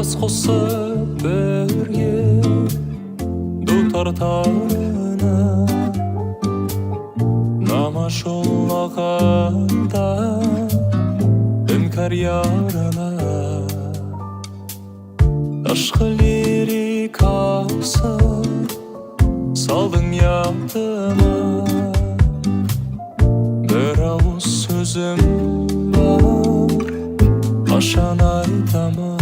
бас қосып бірге ду тартарына намаз жолағанда іңкәр ярына ташқы лирикасы салдың ятыма бір ауыз сөзім бар қашан айтамын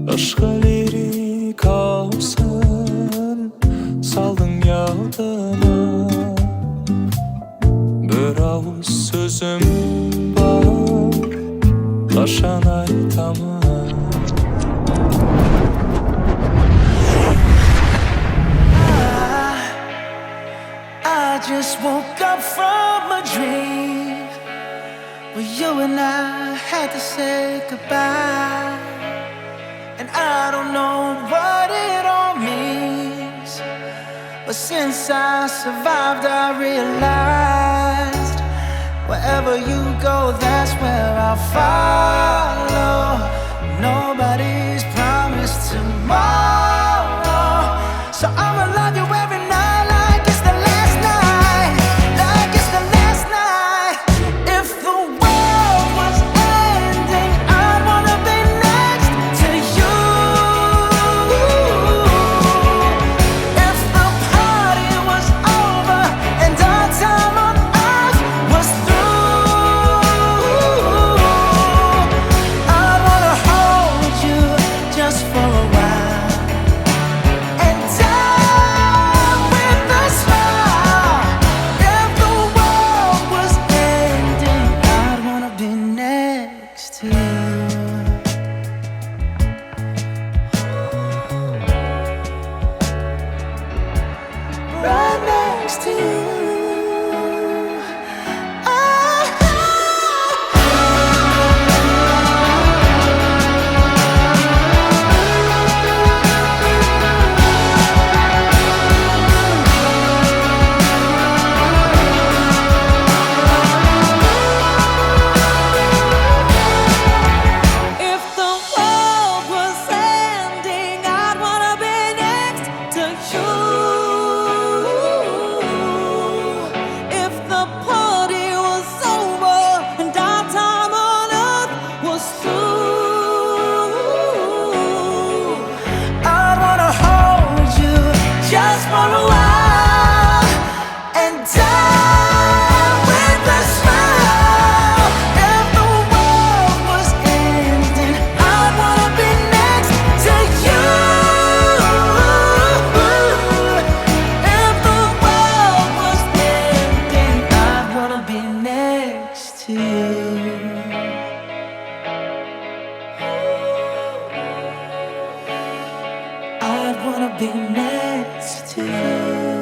ташқы лирикасын салдың ятыма бір ауыз сөзім бар қашан айтамын. I just woke up from a dream where you and I had to say goodbye, and I don't know what it all means, but since I survived I realized wherever you go, that's where I'll follow. Nobody's promised tomorrow, so I'ma love you every night like it's the last night, like it's the last night. If the world was ending, I'd wanna be next to you. If the party was over and our time on earth was through, I'd wanna hold you just for a while and die with a smile. If the world was ending, I'd wanna be next to you. Right next to you. If the world was ending, I'd wanna be next to you. If the party was over and our time on earth was through, I'd wanna hold you just for a while and die with a smile. If the world was ending, I'd wanna be next to you. If the world was ending, I'd wanna be next to you. I'd wanna be next to you.